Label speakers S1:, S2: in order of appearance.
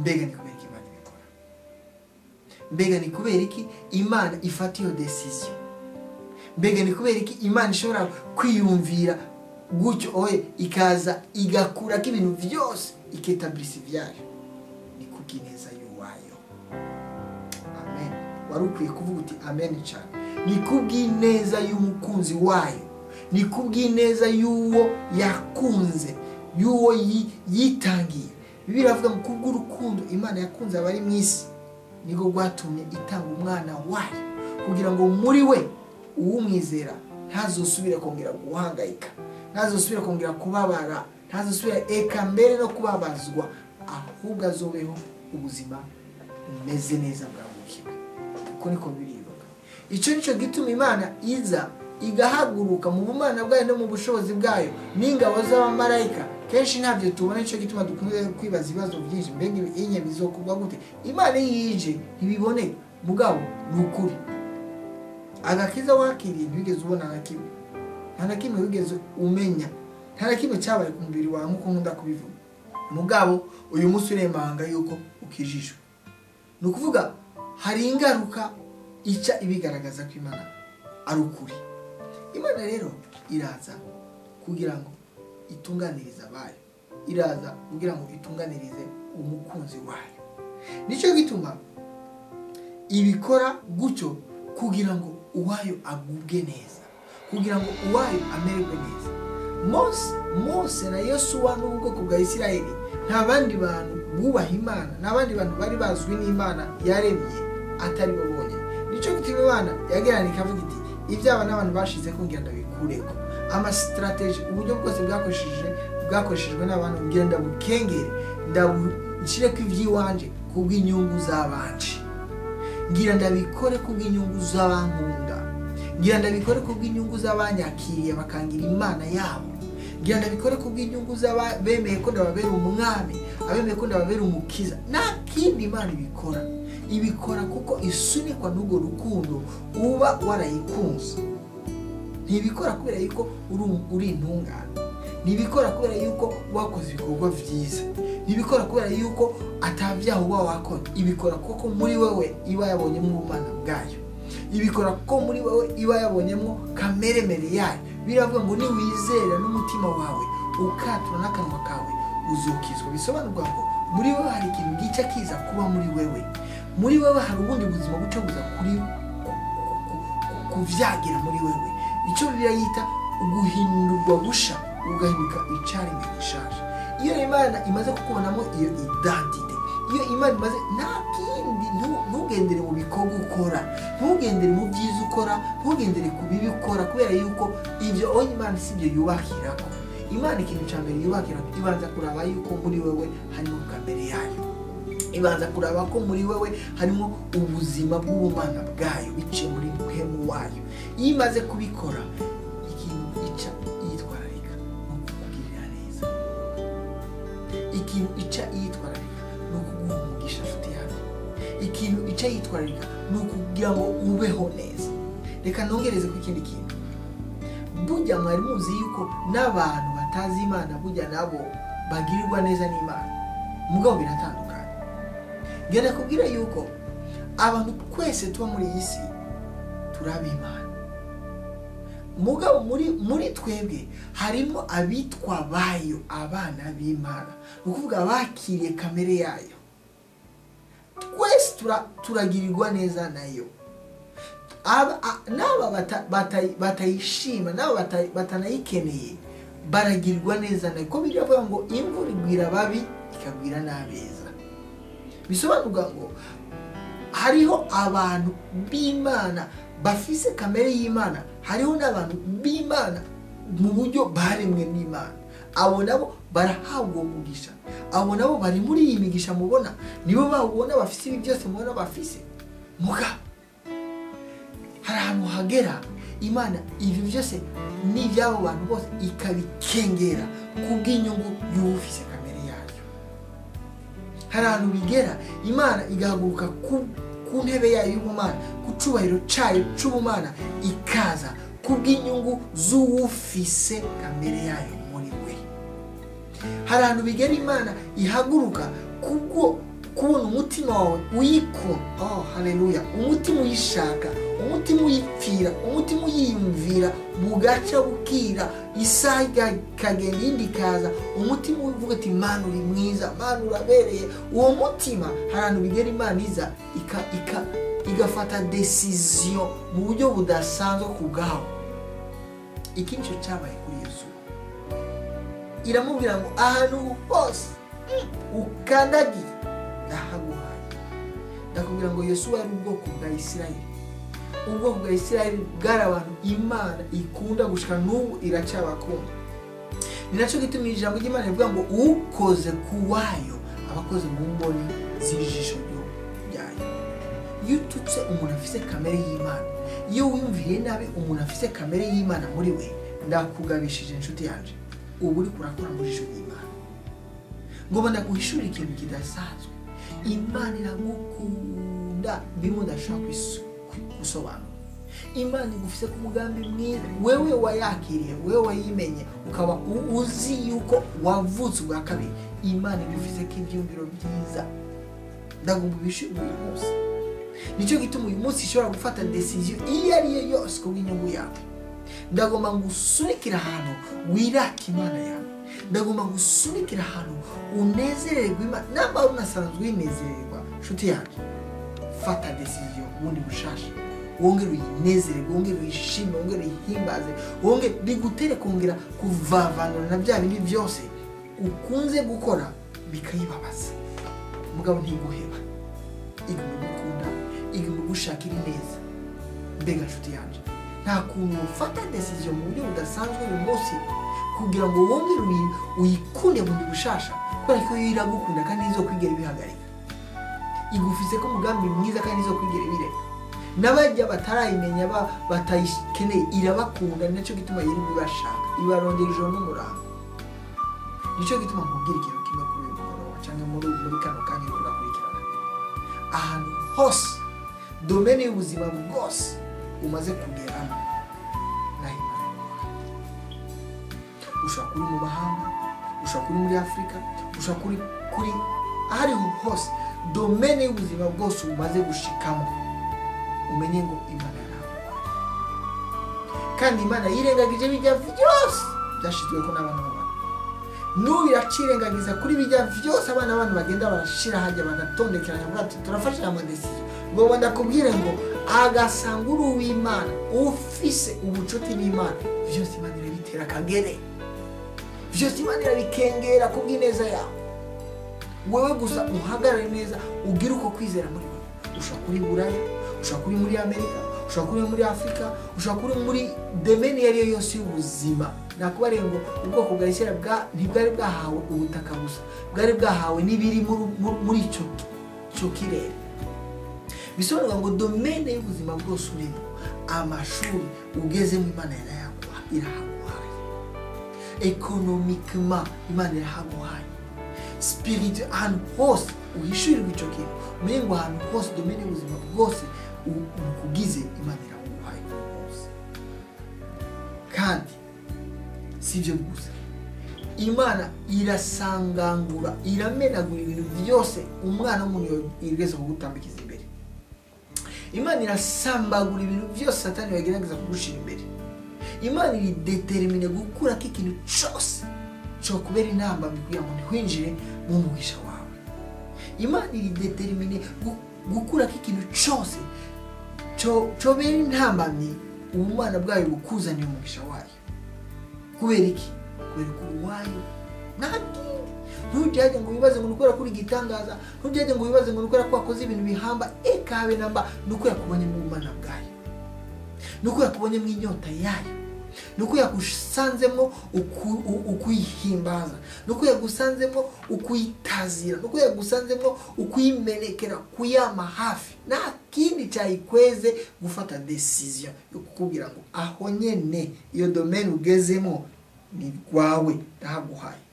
S1: mbega ni kubera iki Imana ibikora? Mbega ni kubera iki Imana ifata iyo decision? Mbega ni kubera iki Imana ishobora kwiyumvira gutyo oye ikaza igakura ko ibintu byose iketablisi byayo? Ni kubw'ineza y'uwayo. Amen. Wari ukwiye kuvuga uti amen cyane. Ni kubw'ineza y'umukunzi wayo, ni kubw'ineza y'uwo yakunze, y'uwo yitangiye. Bibiliya iravuga ngo kubw'urukundo Imana yakunze abari mu isi niko rwatumye itanga umwana wayo, kugira ngo muri we uwumwizera ntazosubira kongera guhangayika, ntazosubira kongera kubabara, ntazosubira eka mbere no kubabazwa, ahubwo azobeho ubuzima bumeze neza bwa bukira. Uko niko birivuga. Icyo nicyo gituma Imana iza igahaguruka mu bumana bwayo no mu bushobozi bwayo n'ingabo z'abamarayika. Kenshi ntabyo tubona, nicyo gituma dukunze kwibaza ibibazo byinshi, mbega inye bizokorwa gute? Imana yije ntibiboneka, mugabo ni ukuri. Agakiza wakiriye ntibigeze ubona na kimwe, nta na kimwe wigeze umenya, nta na kimwe cyabaye ku mubiri wawe nk'uko nkunda kubivuga. Mugabo uyu munsi uremanga yuko ukijijwe, ni ukuvuga hari ingaruka ica ibigaragaza ko Imana ari ukuri. Imana rero iraza kugira ngo itunganirize abayo, iraza kugira ngo itunganirize umukunzi wayo. Nicyo gituma ibikora gutyo kugira ngo uwayo agubwe neza, kugira ngo uwayo amererwe neza. Mose na Yosuwa n'ubwoko bwa Isirayeli nta bandi bantu bubaha Imana, nta bandi bantu bari bazwi n'Imana yaremye atari bo bonyine. Nicyo gituma Imana yagerana ikavuga iti ibyaba n'abantu bashize kugira ngo bikureko strategy, uburyo bwose bwakoreshejwe n'abantu ngira ndabukengere, ndabushyire ku iby'iwanje kubw'inyungu z'abanje, ngira ndabikore kubw'inyungu z'abankunda, ngira ndabikore kubw'inyungu z'abanyakiriye bakangira Imana yabo, ngira ndabikore kubw'inyungu z'abemeye ko ndababera umwami, abemeye ko ndababera umukiza. Nta kindi Imana ibikora kuko isunikwa n'urwo rukundo uba warayikunze. Ntibikora kubera yuko uri intungane, ntibikora kubera yuko wakoze ibikorwa byiza, ntibikora kubera yuko atabyaha uba wakora. Ibikora kuko muri wewe iba yabonyemo ubumana bwayo, ibikora kuko muri wewe iba yabonyemo kameremere yayo. Biravuga ngo niwizera n'umutima wawe ukatura n'akanwa kawe uzokizwa. Bisobanurwa ngo muri wewe hari ikintu gica kiza kuba muri wewe, muri wewe hari ubundi buzima buca buza kuvyagira muri wewe. Icyo Bibiliya yita uguhindurwa gusha, ugahinduka icaremwe gishaje. Iyo Imana imaze kukubonamo iyo identite, iyo Imana imaze, nta kindi, ntugendere mu bikorwa ukora, ntugendere mu byiza ukora, ntugendere ku bibi ukora, kubera yuko ibyo Imana si byo yubakirako. Imana ikintu cya mbere yubakirako, ibanza kuraba yuko muri wewe harimo kamere yayo, ibanza kuraba ko muri wewe harimo ubuzima bw'ubumana bwayo biciye muri muhemu wayo. Iyo imaze kubikora, ikintu ica yitwararika no kukugirira neza, ikintu ica yitwararika no kuguha umugisha nshuti yawe, ikintu ica yitwararika no kugira ngo ubeho neza. Reka nongereze ku ikindi kintu. Burya mwari muzi yuko n'abantu batazi Imana burya nabo bagirirwa neza n'Imana, mugabo biratandukanye. Ngenda kubwira yuko abantu twese tuba muri iyi si turaba Imana, mugabo muri twebwe harimo abitwa bayo, abana b'Imana, ukuvuga bakiriye kamere yayo. Twese turagirirwa neza nayo. Naba batayishima, naba batanayikeneye, baragirirwa neza nayo. Ko biravuga ngo imvura igwira babi ikagwira n'abeza. Bisobanurwa ngo hariho abantu b'Imana bafise kamere y'Imana, hariho n'abantu b'Imana mu buryo baremwe n'Imana. Abo nabo barahabwa umugisha, abo nabo bari muri iyi migisha mubona, nibo babona bafise ibi byose mubona bafise. Mugabo hari ahantu hagera Imana ibi byose n'ibyabo bantu bose ikabikengera kubw'inyungu y'ufise kamere yayo. Hari ahantu bigera Imana igahaguruka ku ntebe yayo y'ubumana, ku cubahiro cayo c'ubumana, ikaza kubw'inyungu z'uwufise kamere yayo muri we. Hari ahantu bigera Imana ihaguruka kubwo kubona umutima wawe uyikunda, haleluya, umutima uyishaka, umutima uyipfira, umutima uyiyumvira, bugaca bukira, isaha ikagenda iyindi ikaza, umutima uvuga ati Mana uri mwiza, Mana urabereye. Uwo mutima hari ahantu bigera Imana iza igafata decision mu buryo budasanzwe ku bwawe. Iki nicyo cyabaye kuri Yesu. Iramubwira ngo ahantu hose ukandagiye ndahaguhaye. Ndakubwira ngo Yesu ari ubwoko bwa Isirayeli. Ubwoko bwa Isirayeli bwari abantu Imana ikunda gushika n'ubu iracyabakunda. Ni nacyo gituma ijambo ry'Imana rivuga ngo ukoze kuwayo abakoze mu mboni z'ijisho ryayo. Iyo ututse umuntu afise kamere y'Imana, iyo wumviye nabi umuntu afise kamere y'Imana muri we, ndakugabishije inshuti yanje, ubu uri kurakora mu jisho ry'Imana. Ngo ndaguhishurira ikintu kidasanzwe. Imana iragukunda bimwe udashaka gusobanura. Imana igufise ku mugambi mwiza, wewe wayakiriye, wewe wayimenye, ukaba uzi yuko wavutse ubwa kabiri. Imana igufise ko ibyumviro byiza. Ndagomba ubishimire uyu munsi. Nicyo gituma uyu munsi ishobora gufata decision iyo ari yo yose ku bw'inyungu yawe. Ndagomba ngusunikira ahantu wiraka Imana yawe. Ndagomba gusunikira ahantu unezererwa Imana. Namba unasanzwe winezererwa, nshuti yanjye, fata decision ubundi bushasha. Wongere uyinezererwe, wongere uyishime, wongere uyihimbaze, wongere bigutere kongera kuvavanura na bya bindi byose ukunze gukora bikayibabaza. Mugabo ntiguheba, igomba gukunda, igomba gushakira neza. Mbega nshuti yanjye, nta kuntu ufata decision mu buryo budasanzwe uyu munsi kugira ngo wongere uyikunde bundi bushasha, kubera ko iragukunda kandi izokwigera ibihagarika. Igufise ko umugambi mwiza kandi izokwigera ibireka. N'abajya batarayimenya batayikeneye irabakunda. Nicyo gituma yiri bibashaka, ibarongera ijoro n'umurango. Nicyo gituma nkubwira ikintu kimwe kuri uyu mugoroba cyangwa muri kano kanya urakurikirana. Ahantu hose domene y'ubuzima bwose umaze kugeramo naho Imana ushobora kuri mu mahanga, ushobora kuri muri Afurika, ushobora kuri ahariho hose domene y'ubuzima bwose umaze gushikamo, umenye ngo Imana yaraguhaye. Kandi Imana yirengagije bijya byose byashizweho n'abana b'abantu. N'ubu iracirengagiza kuri bijya byose abana b'abantu bagenda barashira hajya bagatondekanya ngo ati turafasha amadecision. Ngo ndakubwire ngo agasanga uri uw'Imana, ufise ubucuti n'Imana, byose Imana irabitera kagere. Byose Imana irabikengera kubw'ineza yawe. Wewe gusa uhagarare neza, ugira uko kwizera muri wewe. Ushobora kuri Buraya, ushobora kuri muri Amerika, ushobora kuri muri Afurika, ushobora kuri muri domene yariyo yose y'ubuzima. Nakubariye ngo ubwoko bwa Isirayeli ntibwari bwahawe ubutaka gusa, bwari bwahawe n'ibiri muri icyo kirere. Bisobanura ngo domene y'ubuzima bwose urimo, amashuri ugezemo Imana irahaguhaye, economiquement Imana irahaguhaye, spirituel ahantu hose uhishurirwa icyo kintu. Umenye ngo ahantu hose domene y'ubuzima bwose ukugize Imana irahaguhaye hose. Kandi si ibyo gusa, Imana irasangangura, iramenagura ibintu byose umwana w'umuntu yigeze kugutambikiza imbere. Imana irasambagura ibintu byose Satani yagerageza kugushira imbere. Imana iri determine gukura ikintu cyose cyo kubera intambamyi kugira ngo ntiwinjire mu mugisha wawe. Imana iri determine gukura ikintu cyose cyo bera intambamyi ubumana bwayo bukuzaniye umugisha wayo. Kubera iki? Kubera ko wayo nakindi. Ntujyaje ngo wibaze ngo nukora kuri gitangaza, ntujyaje ngo wibaze ngo nukora ko wakoze ibintu bihamba, ekabe namba nuko yakubonye mu bumana bwayo, nuko yakubonye mu inyota yayo, nuko yagusanzemo ukuyihimbaza, nuko yagusanzemo ukuyitazira, nuko yagusanzemo ukuyimenekera, kuyama hafi. Nta kindi cyayikweze gufata decision yo kukubwira ngo aho nyene iyo domaine ugezemo ni rwawe ndahaguhaye.